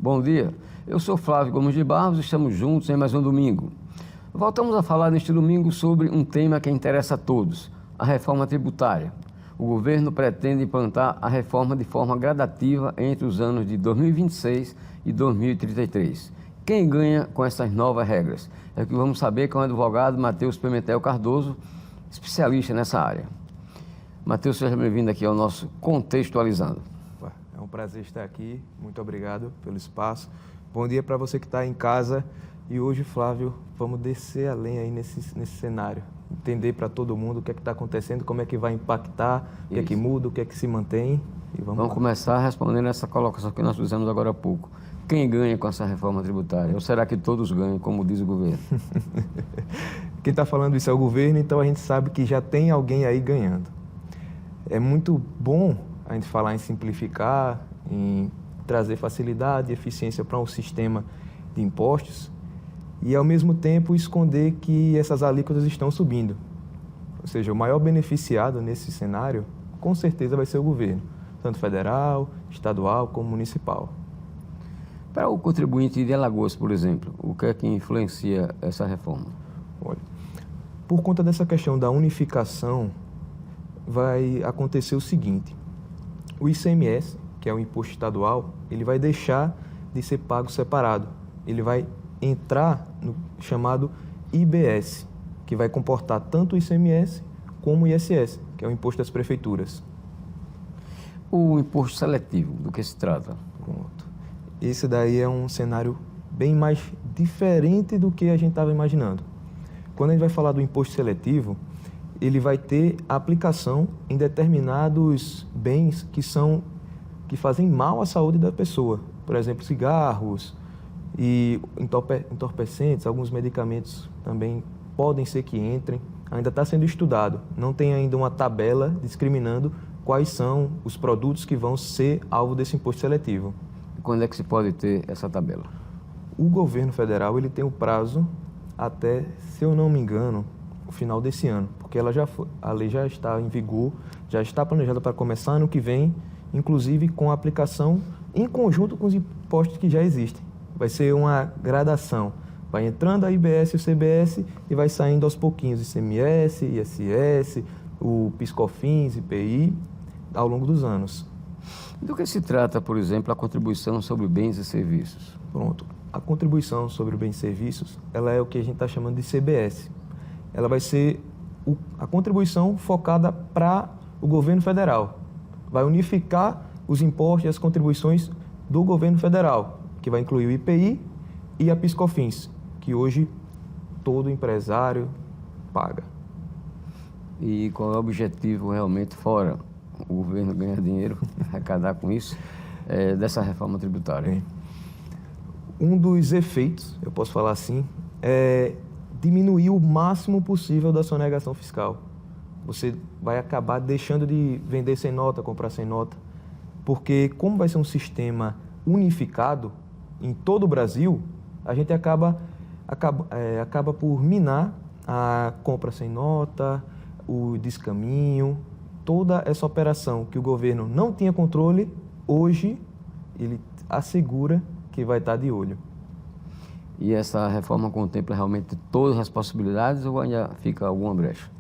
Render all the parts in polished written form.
Bom dia, eu sou Flávio Gomes de Barros e estamos juntos em mais um domingo. Voltamos a falar neste domingo sobre um tema que interessa a todos, a reforma tributária. O governo pretende implantar a reforma de forma gradativa entre os anos de 2026 e 2033. Quem ganha com essas novas regras? É o que vamos saber com o advogado Matheus Pimentel Cardoso, especialista nessa área. Matheus, seja bem-vindo aqui ao nosso Contextualizando. É um prazer estar aqui, muito obrigado pelo espaço. Bom dia para você que está em casa. E hoje, Flávio, vamos descer além aí nesse cenário, entender para todo mundo o que é que está acontecendo, como é que vai impactar, o que é que muda, o que é que se mantém. E vamos começar respondendo essa colocação que nós fizemos agora há pouco. Quem ganha com essa reforma tributária? Ou será que todos ganham, como diz o governo? Quem está falando isso é o governo, então a gente sabe que já tem alguém aí ganhando. É muito bom a gente falar em simplificar, em trazer facilidade e eficiência para um sistema de impostos e, ao mesmo tempo, esconder que essas alíquotas estão subindo. Ou seja, o maior beneficiado nesse cenário, com certeza, vai ser o governo, tanto federal, estadual como municipal. Para o contribuinte de Alagoas, por exemplo, o que é que influencia essa reforma? Olha, por conta dessa questão da unificação, vai acontecer o seguinte: o ICMS, que é o imposto estadual, ele vai deixar de ser pago separado. Ele vai entrar no chamado IBS, que vai comportar tanto o ICMS como o ISS, que é o imposto das prefeituras. O imposto seletivo, do que se trata? Pronto. Esse daí é um cenário bem mais diferente do que a gente estava imaginando. Quando a gente vai falar do imposto seletivo, ele vai ter aplicação em determinados bens que fazem mal à saúde da pessoa. Por exemplo, cigarros e entorpecentes, alguns medicamentos também podem ser que entrem. Ainda está sendo estudado, não tem ainda uma tabela discriminando quais são os produtos que vão ser alvo desse imposto seletivo. Quando é que se pode ter essa tabela? O governo federal ele tem o prazo até, se eu não me engano, o final desse ano, porque a lei já está em vigor, já está planejada para começar ano que vem, inclusive com a aplicação em conjunto com os impostos que já existem. Vai ser uma gradação, vai entrando a IBS e o CBS e vai saindo aos pouquinhos ICMS, ISS, o PIS/COFINS, IPI, ao longo dos anos. Do que se trata, por exemplo, a contribuição sobre bens e serviços? Pronto. A contribuição sobre bens e serviços, ela é o que a gente está chamando de CBS. Ela vai ser a contribuição focada para o governo federal. Vai unificar os impostos e as contribuições do governo federal, que vai incluir o IPI e a PIS/COFINS, que hoje todo empresário paga. E qual é o objetivo realmente, fora o governo ganhar dinheiro, arrecadar com isso, dessa reforma tributária? Um dos efeitos, eu posso falar assim, é diminuir o máximo possível da sonegação fiscal. Você vai acabar deixando de vender sem nota, comprar sem nota, porque como vai ser um sistema unificado em todo o Brasil, a gente acaba por minar a compra sem nota, o descaminho, toda essa operação que o governo não tinha controle, hoje ele assegura que vai estar de olho. E essa reforma contempla realmente todas as possibilidades ou ainda fica alguma brecha?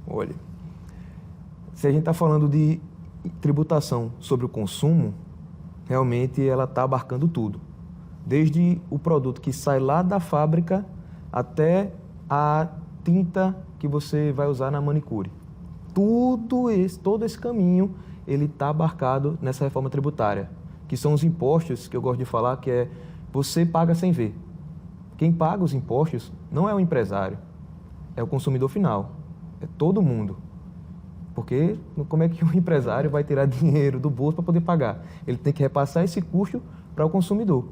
Olha, se a gente está falando de tributação sobre o consumo, realmente ela está abarcando tudo. Desde o produto que sai lá da fábrica até a tinta que você vai usar na manicure. Todo esse caminho, ele está abarcado nessa reforma tributária, que são os impostos que eu gosto de falar, que é você paga sem ver. Quem paga os impostos não é o empresário, é o consumidor final, é todo mundo. Porque como é que um empresário vai tirar dinheiro do bolso para poder pagar? Ele tem que repassar esse custo para o consumidor.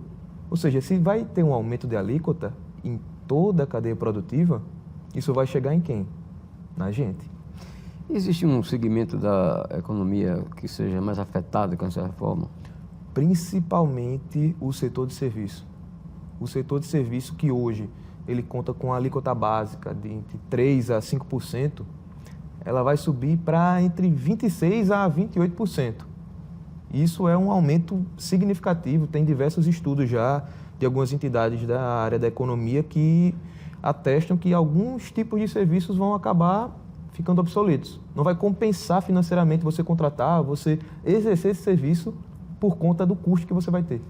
Ou seja, se vai ter um aumento de alíquota em toda a cadeia produtiva, isso vai chegar em quem? Na gente. Existe um segmento da economia que seja mais afetado com essa reforma? Principalmente o setor de serviço. O setor de serviço que hoje ele conta com a alíquota básica de entre 3% a 5%, ela vai subir para entre 26% a 28%. Isso é um aumento significativo, tem diversos estudos já de algumas entidades da área da economia que atestam que alguns tipos de serviços vão acabar ficando obsoletos. Não vai compensar financeiramente você contratar, você exercer esse serviço por conta do custo que você vai ter.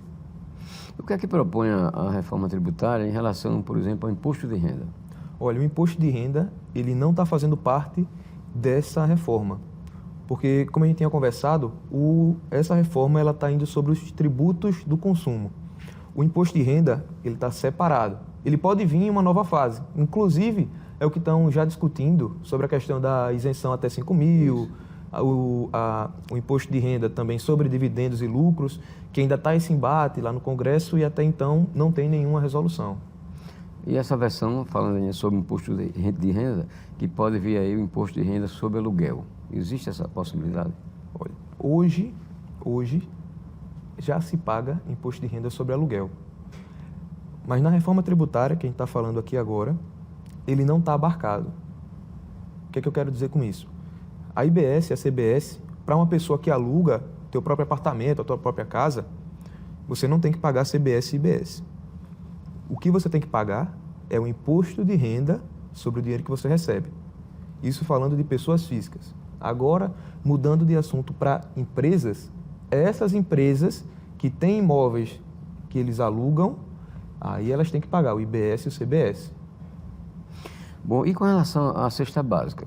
O que é que propõe a reforma tributária em relação, por exemplo, ao imposto de renda? Olha, o imposto de renda, ele não está fazendo parte dessa reforma. Porque, como a gente tinha conversado, essa reforma está indo sobre os tributos do consumo. O imposto de renda, ele está separado. Ele pode vir em uma nova fase. Inclusive, é o que estão já discutindo sobre a questão da isenção até 5 mil, o imposto de renda também sobre dividendos e lucros, que ainda está esse embate lá no Congresso e até então não tem nenhuma resolução. E essa versão, falando sobre imposto de renda, que pode vir aí o imposto de renda sobre aluguel. Existe essa possibilidade? Olha, hoje já se paga imposto de renda sobre aluguel. Mas na reforma tributária, que a gente está falando aqui agora, ele não está abarcado. O que é que eu quero dizer com isso? A IBS e a CBS, para uma pessoa que aluga teu próprio apartamento, a tua própria casa, você não tem que pagar CBS e IBS. O que você tem que pagar é o imposto de renda sobre o dinheiro que você recebe. Isso falando de pessoas físicas. Agora, mudando de assunto para empresas, essas empresas que têm imóveis que eles alugam, aí elas têm que pagar o IBS e o CBS. Bom, e com relação à cesta básica,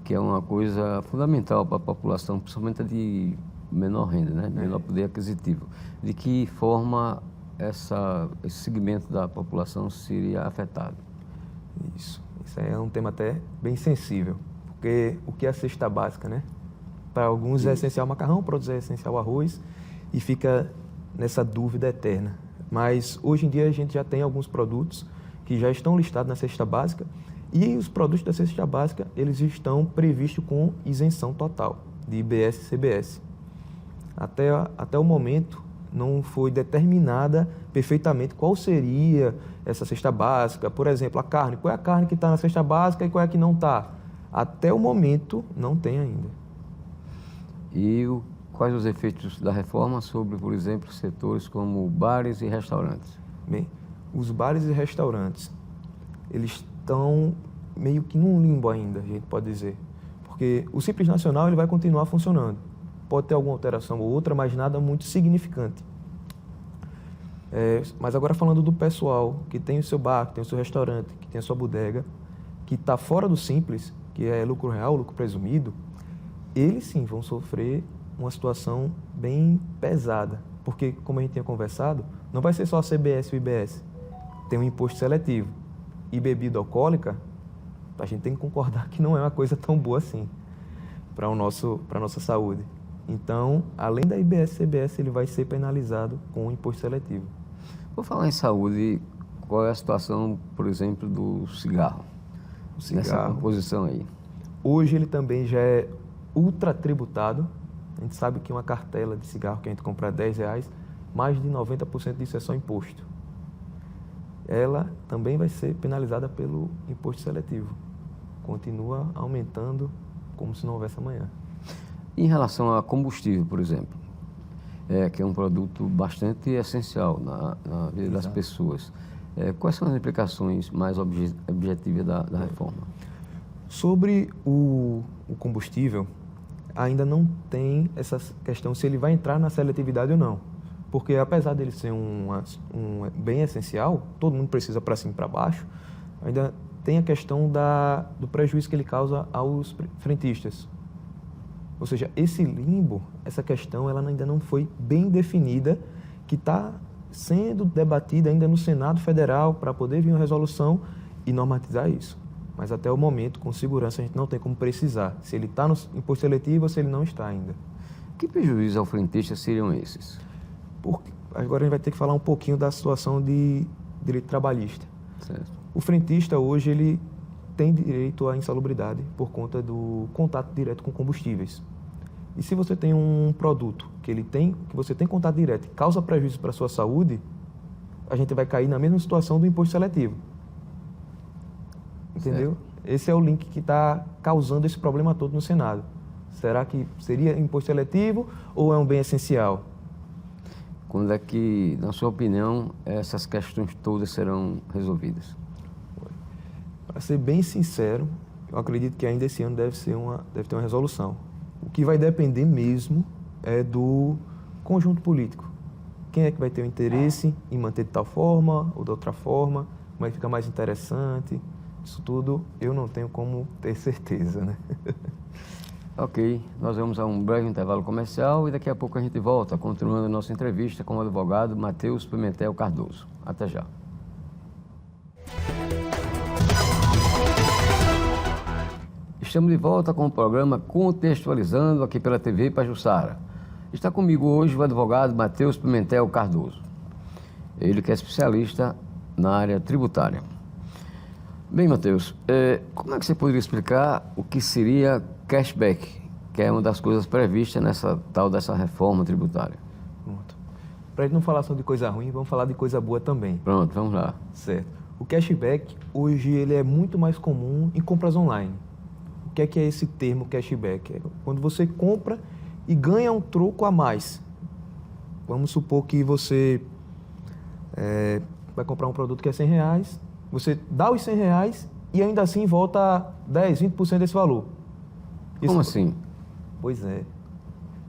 que é uma coisa fundamental para a população, principalmente a de menor renda, né? Menor poder aquisitivo, de que forma esse segmento da população seria afetado? Isso é um tema até bem sensível, porque o que é a cesta básica, né? Para alguns é essencial macarrão, para outros é essencial arroz, e fica nessa dúvida eterna. Mas hoje em dia a gente já tem alguns produtos que já estão listados na cesta básica, e os produtos da cesta básica, eles estão previstos com isenção total de IBS e CBS. Até o momento, não foi determinada perfeitamente qual seria essa cesta básica. Por exemplo, a carne. Qual é a carne que está na cesta básica e qual é a que não está? Até o momento, não tem ainda. E quais os efeitos da reforma sobre, por exemplo, setores como bares e restaurantes? Bem, os bares e restaurantes, eles estão meio que num limbo ainda, a gente pode dizer. Porque o Simples Nacional ele vai continuar funcionando. Pode ter alguma alteração ou outra, mas nada muito significante. Mas agora falando do pessoal que tem o seu bar, que tem o seu restaurante, que tem a sua bodega, que está fora do Simples, que é lucro real, lucro presumido, eles sim vão sofrer uma situação bem pesada. Porque, como a gente tinha conversado, não vai ser só a CBS e o IBS. Tem um imposto seletivo. E bebida alcoólica, a gente tem que concordar que não é uma coisa tão boa assim para a nossa saúde. Então, além da IBS e CBS, ele vai ser penalizado com o imposto seletivo. Vou falar em saúde, qual é a situação, por exemplo, do cigarro? Nessa composição aí. Hoje ele também já é ultra tributado. A gente sabe que uma cartela de cigarro que a gente compra a R$10, mais de 90% disso é só imposto. Ela também vai ser penalizada pelo imposto seletivo. Continua aumentando como se não houvesse amanhã. Em relação a combustível, por exemplo, que é um produto bastante essencial na vida das pessoas, quais são as implicações mais objetivas da reforma? Sobre o combustível, ainda não tem essa questão se ele vai entrar na seletividade ou não. Porque apesar dele ser um bem essencial, todo mundo precisa para cima e para baixo, ainda tem a questão do prejuízo que ele causa aos frentistas. Ou seja, esse limbo, essa questão, ela ainda não foi bem definida, que está sendo debatida ainda no Senado Federal para poder vir uma resolução e normatizar isso. Mas até o momento, com segurança, a gente não tem como precisar se ele está no imposto seletivo ou se ele não está ainda. Que prejuízos ao frentista seriam esses? Agora a gente vai ter que falar um pouquinho da situação de direito trabalhista. Certo. O frentista hoje ele tem direito à insalubridade por conta do contato direto com combustíveis. E se você tem um produto que você tem contato direto e causa prejuízo para a sua saúde, a gente vai cair na mesma situação do imposto seletivo. Entendeu? Certo. Esse é o link que está causando esse problema todo no Senado. Será que seria imposto seletivo ou é um bem essencial? Quando é que, na sua opinião, essas questões todas serão resolvidas? Para ser bem sincero, eu acredito que ainda esse ano deve ter uma resolução. O que vai depender mesmo é do conjunto político. Quem é que vai ter o interesse em manter de tal forma ou de outra forma? Vai ficar mais interessante? Isso tudo eu não tenho como ter certeza, né? Ok, nós vamos a um breve intervalo comercial e daqui a pouco a gente volta, continuando a nossa entrevista com o advogado Matheus Pimentel Cardoso. Até já. Estamos de volta com o programa Contextualizando aqui pela TV Pajuçara. Está comigo hoje o advogado Matheus Pimentel Cardoso. Ele que é especialista na área tributária. Bem, Matheus, como é que você poderia explicar o que seria cashback, que é uma das coisas previstas dessa reforma tributária? Pronto. Para a gente não falar só de coisa ruim, vamos falar de coisa boa também. Pronto, vamos lá. Certo. O cashback, hoje, ele é muito mais comum em compras online. O que é esse termo cashback? É quando você compra e ganha um troco a mais. Vamos supor que você vai comprar um produto que é R$100, você dá os R$100 e ainda assim volta 10, 20% desse valor. Como assim? Pois é.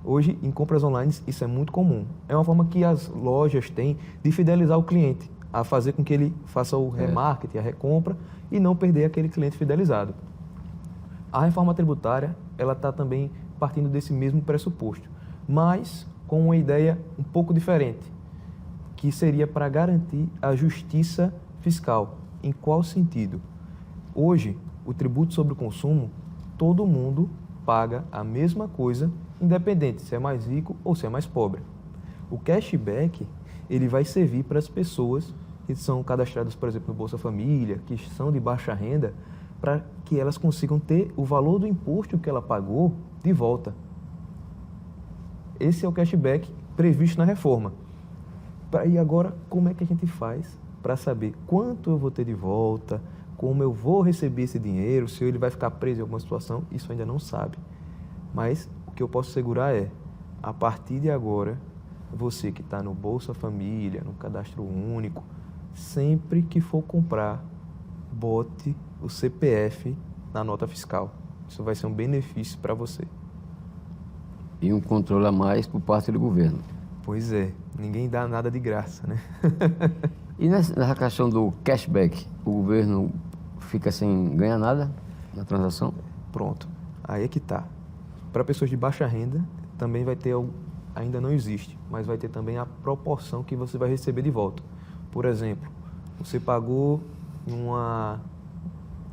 Hoje, em compras online, isso é muito comum. É uma forma que as lojas têm de fidelizar o cliente, a fazer com que ele faça o remarketing, a recompra, e não perder aquele cliente fidelizado. A reforma tributária, ela está também partindo desse mesmo pressuposto, mas com uma ideia um pouco diferente, que seria para garantir a justiça fiscal. Em qual sentido? Hoje, o tributo sobre o consumo, todo mundo paga a mesma coisa, independente se é mais rico ou se é mais pobre. O cashback, ele vai servir para as pessoas que são cadastradas, por exemplo, no Bolsa Família, que são de baixa renda, para que elas consigam ter o valor do imposto que ela pagou de volta. Esse é o cashback previsto na reforma. E agora, como é que a gente faz para saber quanto eu vou ter de volta, como eu vou receber esse dinheiro, se ele vai ficar preso em alguma situação? Isso ainda não sabe. Mas o que eu posso assegurar é, a partir de agora, você que está no Bolsa Família, no Cadastro Único, sempre que for comprar, bote o CPF na nota fiscal. Isso vai ser um benefício para você. E um controle a mais por parte do governo. Pois é, ninguém dá nada de graça, né? E nessa questão do cashback, o governo fica sem ganhar nada na transação? Pronto, aí é que tá. Para pessoas de baixa renda, também vai ter, ainda não existe, mas vai ter também a proporção que você vai receber de volta. Por exemplo, você pagou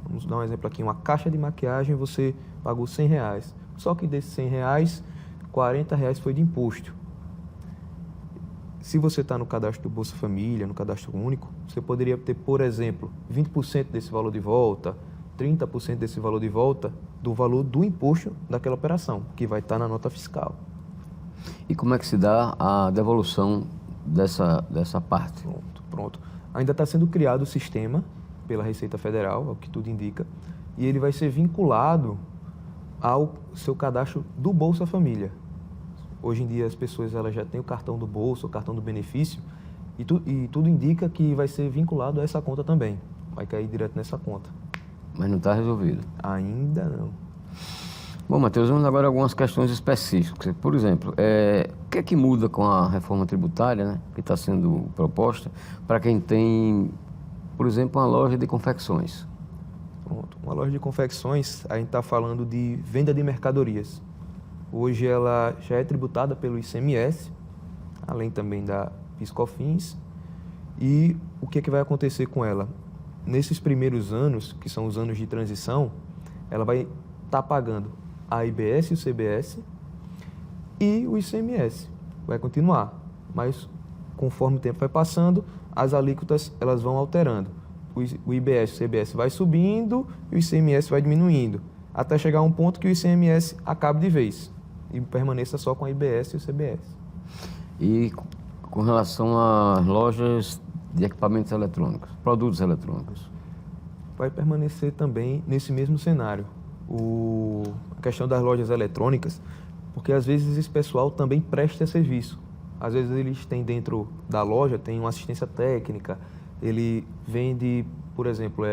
vamos dar um exemplo aqui, uma caixa de maquiagem, você pagou R$100. Só que desses R$100, R$40 foi de imposto. Se você está no cadastro do Bolsa Família, no cadastro único, você poderia ter, por exemplo, 20% desse valor de volta, 30% desse valor de volta do valor do imposto daquela operação, que vai estar na nota fiscal. E como é que se dá a devolução dessa parte? Pronto. Ainda está sendo criado o sistema pela Receita Federal, é o que tudo indica, e ele vai ser vinculado ao seu cadastro do Bolsa Família. Hoje em dia as pessoas elas já têm o cartão do Bolsa, o cartão do benefício, e tudo indica que vai ser vinculado a essa conta também. Vai cair direto nessa conta. Mas não está resolvido? Ainda não. Bom, Matheus, vamos agora a algumas questões específicas. Por exemplo, o que é que muda com a reforma tributária, né, que está sendo proposta, para quem tem, por exemplo, uma loja de confecções? Pronto. Uma loja de confecções, a gente está falando de venda de mercadorias. Hoje ela já é tributada pelo ICMS, além também da PIS/COFINS. E o que é que vai acontecer com ela? Nesses primeiros anos, que são os anos de transição, ela vai estar pagando a IBS e o CBS e o ICMS. Vai continuar, mas conforme o tempo vai passando, as alíquotas elas vão alterando. O IBS e o CBS vai subindo e o ICMS vai diminuindo, até chegar a um ponto que o ICMS acabe de vez e permaneça só com a IBS e o CBS. E com relação às lojas de equipamentos eletrônicos, produtos eletrônicos? Vai permanecer também nesse mesmo cenário. A questão das lojas eletrônicas, porque às vezes esse pessoal também presta serviço. Às vezes eles têm dentro da loja, tem uma assistência técnica, ele vende, por exemplo,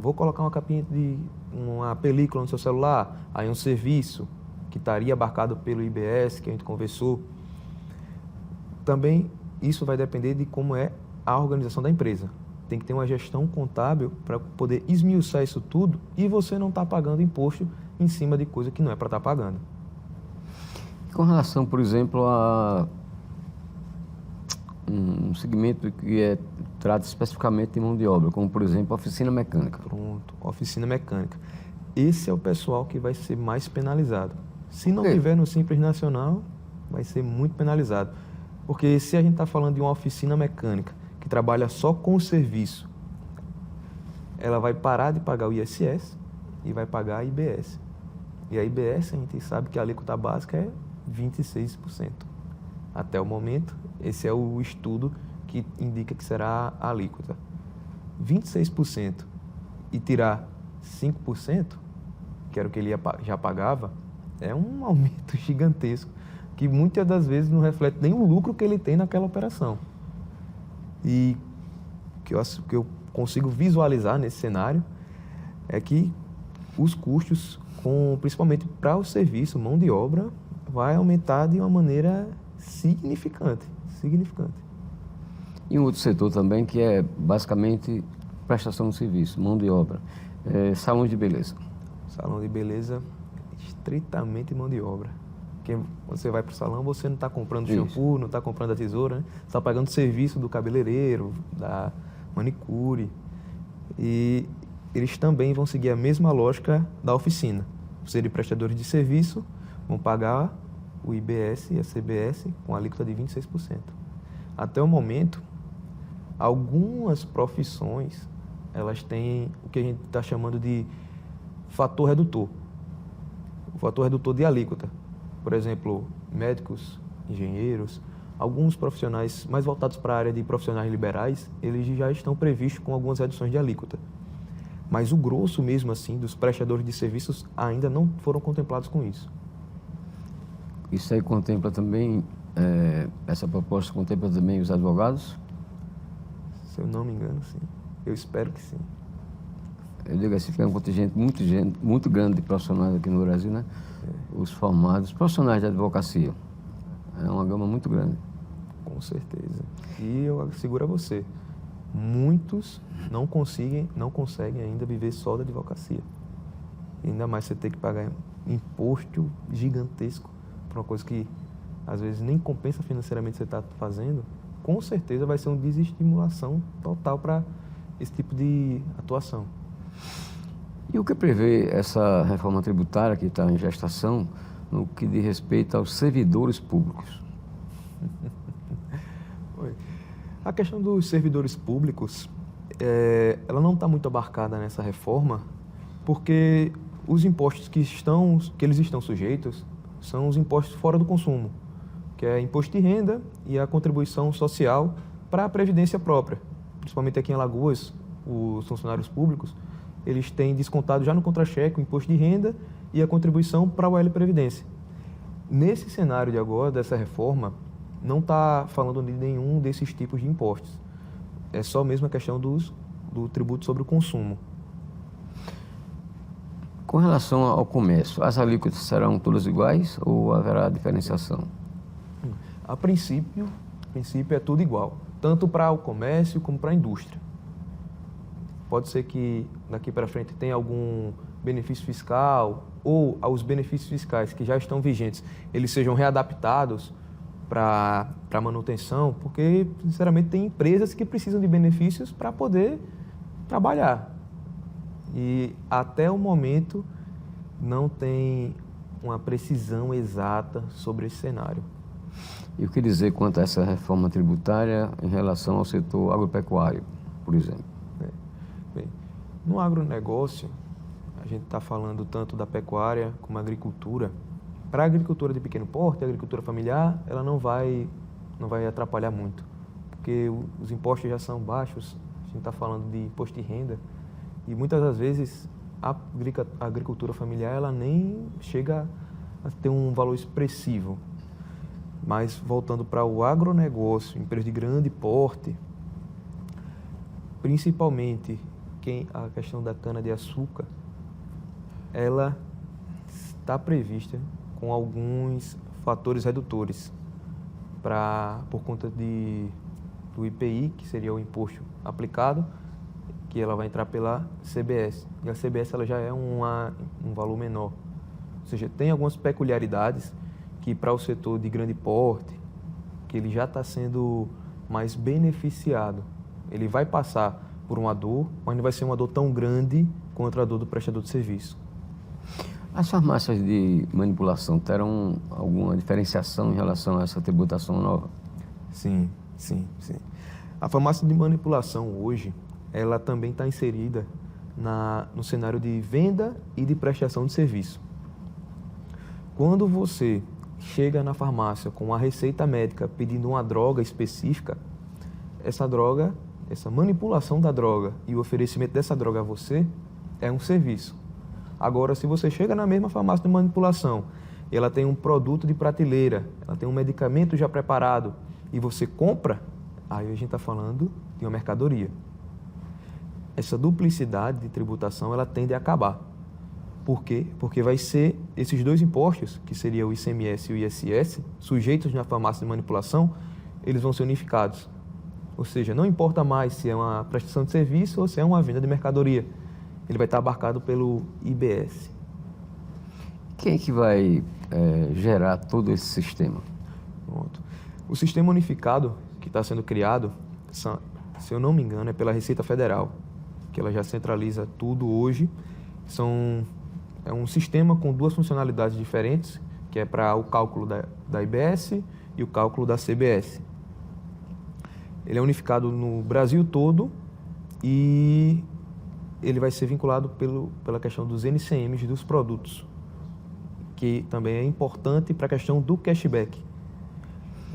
vou colocar uma capinha de uma película no seu celular, aí um serviço que estaria abarcado pelo IBS, que a gente conversou. Também isso vai depender de como é a organização da empresa. Tem que ter uma gestão contábil para poder esmiuçar isso tudo e você não está pagando imposto em cima de coisa que não é para estar pagando. Com relação, por exemplo, a um segmento que trata especificamente de mão de obra, como, por exemplo, a oficina mecânica. Pronto, oficina mecânica. Esse é o pessoal que vai ser mais penalizado. Se não tiver no Simples Nacional, vai ser muito penalizado. Porque se a gente está falando de uma oficina mecânica que trabalha só com o serviço, ela vai parar de pagar o ISS e vai pagar a IBS. E a IBS, a gente sabe que a alíquota básica é 26%. Até o momento, esse é o estudo que indica que será a alíquota. 26% e tirar 5%, que era o que ele já pagava, é um aumento gigantesco, que muitas das vezes não reflete nem o lucro que ele tem naquela operação. E o que eu consigo visualizar nesse cenário é que os custos, principalmente para o serviço, mão de obra, vai aumentar de uma maneira significante. E um outro setor também que é basicamente prestação de serviço, mão de obra, salões de beleza. Salão de beleza, estritamente mão de obra. Porque você vai para o salão, você não está comprando shampoo, não está comprando a tesoura, né? Você está pagando o serviço do cabeleireiro, da manicure. E eles também vão seguir a mesma lógica da oficina. Os serem prestadores de serviço vão pagar o IBS e a CBS com a alíquota de 26%. Até o momento, algumas profissões, elas têm o que a gente está chamando de fator redutor. O fator redutor de alíquota. Por exemplo, médicos, engenheiros, alguns profissionais mais voltados para a área de profissionais liberais, eles já estão previstos com algumas reduções de alíquota. Mas o grosso mesmo assim dos prestadores de serviços ainda não foram contemplados com isso. Isso aí contempla também, essa proposta contempla também os advogados? Se eu não me engano, sim. Eu espero que sim. Eu digo assim, que é um contingente muito grande de profissionais aqui no Brasil, né? Os formados, profissionais de advocacia. É uma gama muito grande. Com certeza. E eu asseguro a você, muitos não conseguem ainda viver só da advocacia. E ainda mais você ter que pagar imposto gigantesco para uma coisa que às vezes nem compensa financeiramente você está fazendo, com certeza vai ser uma desestimulação total para esse tipo de atuação. E o que prevê essa reforma tributária que está em gestação no que diz respeito aos servidores públicos? A questão dos servidores públicos, ela não está muito abarcada nessa reforma, porque os impostos que eles estão sujeitos são os impostos fora do consumo, que é imposto de renda e a contribuição social para a previdência própria. Principalmente aqui em Alagoas, os funcionários públicos, eles têm descontado já no contra-cheque o imposto de renda e a contribuição para o OL Previdência. Nesse cenário de agora, dessa reforma, não está falando de nenhum desses tipos de impostos. É só mesmo a questão do tributo sobre o consumo. Com relação ao comércio, as alíquotas serão todas iguais ou haverá diferenciação? A princípio é tudo igual, tanto para o comércio como para a indústria. Pode ser que daqui para frente tenha algum benefício fiscal ou os benefícios fiscais que já estão vigentes, eles sejam readaptados para manutenção, porque, sinceramente, tem empresas que precisam de benefícios para poder trabalhar. E, até o momento, não tem uma precisão exata sobre esse cenário. E o que dizer quanto a essa reforma tributária em relação ao setor agropecuário, por exemplo? Bem, no agronegócio, a gente está falando tanto da pecuária como a agricultura. Para a agricultura de pequeno porte, a agricultura familiar, ela não vai atrapalhar muito, porque os impostos já são baixos. A gente está falando de imposto de renda e muitas das vezes a agricultura familiar ela nem chega a ter um valor expressivo. Mas voltando para o agronegócio, empresa de grande porte, principalmente a questão da cana-de-açúcar, ela está prevista com alguns fatores redutores por conta do IPI, que seria o imposto aplicado, que ela vai entrar pela CBS. E a CBS ela já é um valor menor. Ou seja, tem algumas peculiaridades que para o setor de grande porte, que ele já está sendo mais beneficiado. Ele vai passar por uma dor, mas não vai ser uma dor tão grande quanto a dor do prestador de serviço. As farmácias de manipulação terão alguma diferenciação em relação a essa tributação nova? Sim. A farmácia de manipulação hoje, ela também está inserida no cenário de venda e de prestação de serviço. Quando você chega na farmácia com uma receita médica pedindo uma droga específica, essa manipulação da droga e o oferecimento dessa droga a você é um serviço. Agora, se você chega na mesma farmácia de manipulação e ela tem um produto de prateleira, ela tem um medicamento já preparado e você compra, aí a gente está falando de uma mercadoria. Essa duplicidade de tributação ela tende a acabar. Por quê? Porque vai ser esses dois impostos, que seria o ICMS e o ISS, sujeitos na farmácia de manipulação, eles vão ser unificados. Ou seja, não importa mais se é uma prestação de serviço ou se é uma venda de mercadoria. Ele vai estar abarcado pelo IBS. Quem é que vai gerar todo esse sistema? Pronto. O sistema unificado que está sendo criado, se eu não me engano, é pela Receita Federal, que ela já centraliza tudo hoje. É um sistema com duas funcionalidades diferentes, que é para o cálculo da IBS e o cálculo da CBS. Ele é unificado no Brasil todo e ele vai ser vinculado pela questão dos NCMs dos produtos, que também é importante para a questão do cashback.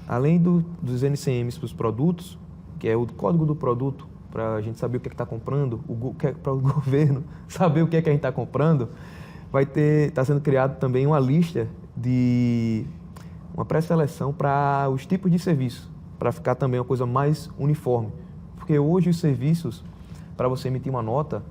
Além dos NCMs para os produtos, que é o código do produto, para a gente saber o que está comprando, para o governo saber o que a gente está comprando, está sendo criado também uma lista de uma pré-seleção para os tipos de serviço, para ficar também uma coisa mais uniforme. Porque hoje os serviços, para você emitir uma nota,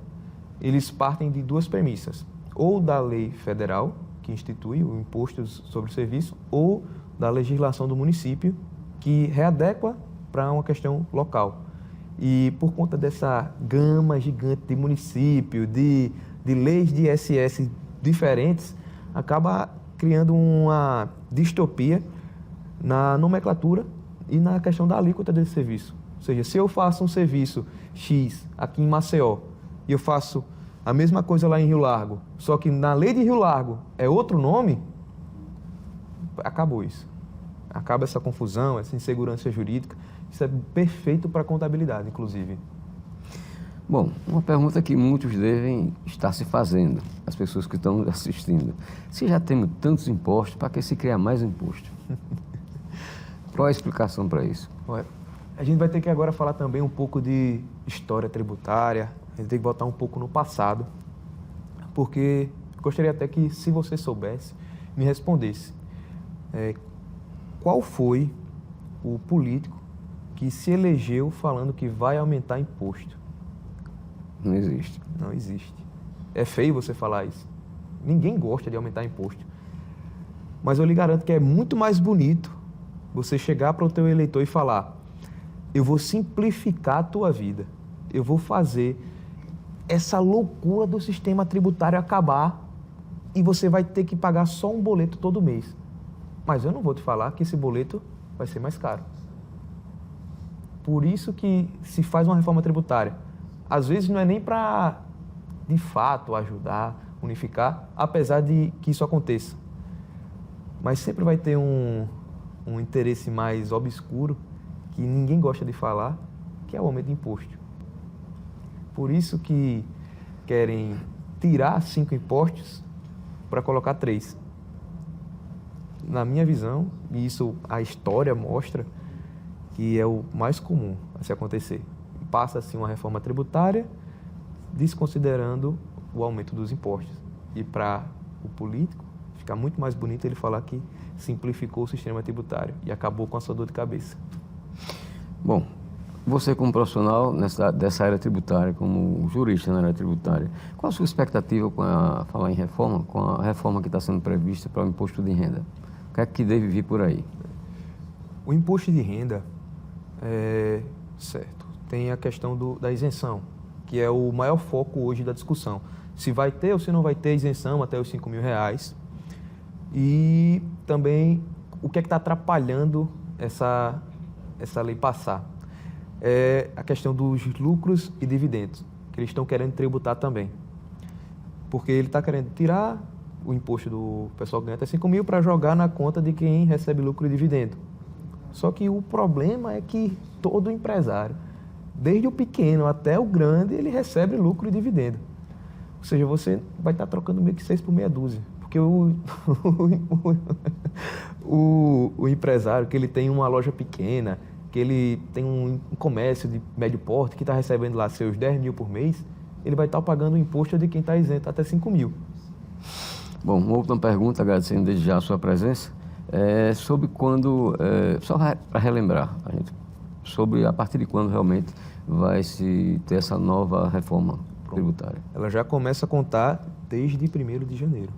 eles partem de duas premissas. Ou da lei federal, que institui o imposto sobre o serviço, ou da legislação do município, que readequa para uma questão local. E por conta dessa gama gigante de município, de leis de ISS diferentes, acaba criando uma distopia na nomenclatura e na questão da alíquota desse serviço. Ou seja, se eu faço um serviço X aqui em Maceió e eu faço a mesma coisa lá em Rio Largo, só que na lei de Rio Largo é outro nome, acabou isso. Acaba essa confusão, essa insegurança jurídica. Isso é perfeito para a contabilidade, inclusive. Bom, uma pergunta que muitos devem estar se fazendo, as pessoas que estão assistindo. Se já temos tantos impostos, para que se criar mais imposto? Qual a explicação para isso? A gente vai ter que agora falar também um pouco de história tributária, a gente tem que voltar um pouco no passado, porque gostaria até que, se você soubesse, me respondesse. Qual foi o político que se elegeu falando que vai aumentar imposto? Não existe. Não existe. É feio você falar isso. Ninguém gosta de aumentar imposto. Mas eu lhe garanto que é muito mais bonito você chegar para o teu eleitor e falar: eu vou simplificar a tua vida. Eu vou fazer essa loucura do sistema tributário acabar e você vai ter que pagar só um boleto todo mês. Mas eu não vou te falar que esse boleto vai ser mais caro. Por isso que se faz uma reforma tributária. Às vezes não é nem para, de fato, ajudar, unificar, apesar de que isso aconteça. Mas sempre vai ter um interesse mais obscuro, que ninguém gosta de falar, que é o aumento de imposto. Por isso que querem tirar 5 impostos para colocar 3. Na minha visão, e isso a história mostra, que é o mais comum a se acontecer. Passa-se uma reforma tributária, desconsiderando o aumento dos impostos. E para o político, fica muito mais bonito ele falar que simplificou o sistema tributário e acabou com a sua dor de cabeça. Bom, você como profissional dessa área tributária, como jurista na área tributária, qual a sua expectativa falar em reforma, com a reforma que está sendo prevista para o imposto de renda? O que é que deve vir por aí? O imposto de renda, certo, tem a questão da isenção, que é o maior foco hoje da discussão. Se vai ter ou se não vai ter isenção até os R$5.000. E também o que é que está atrapalhando essa lei passar. É a questão dos lucros e dividendos, que eles estão querendo tributar também. Porque ele está querendo tirar o imposto do pessoal que ganha até 5 mil para jogar na conta de quem recebe lucro e dividendo. Só que o problema é que todo empresário, desde o pequeno até o grande, ele recebe lucro e dividendo. Ou seja, você vai estar trocando meio que 6 por meia dúzia. Porque o empresário, que ele tem uma loja pequena, que ele tem um comércio de médio porte, que está recebendo lá seus 10 mil por mês, ele vai estar pagando o imposto de quem está isento até 5 mil. Bom, uma última pergunta, agradecendo desde já a sua presença, sobre quando, só para relembrar, sobre a partir de quando realmente vai se ter essa nova reforma tributária. Ela já começa a contar desde 1º de janeiro,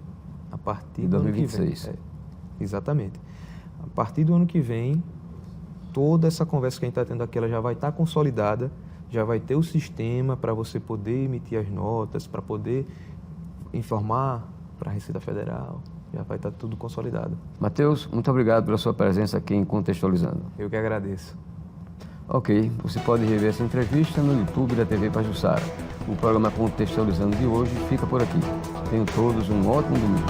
a partir de do 2026. ano que vem. Exatamente. A partir do ano que vem, toda essa conversa que a gente está tendo aqui, ela já vai estar consolidada, já vai ter o sistema para você poder emitir as notas, para poder informar para a Receita Federal, já vai estar tudo consolidado. Matheus, muito obrigado pela sua presença aqui em Contextualizando. Eu que agradeço. Ok, você pode rever essa entrevista no YouTube da TV Pajuçara. O programa Contextualizando de hoje fica por aqui. Tenham todos um ótimo domingo.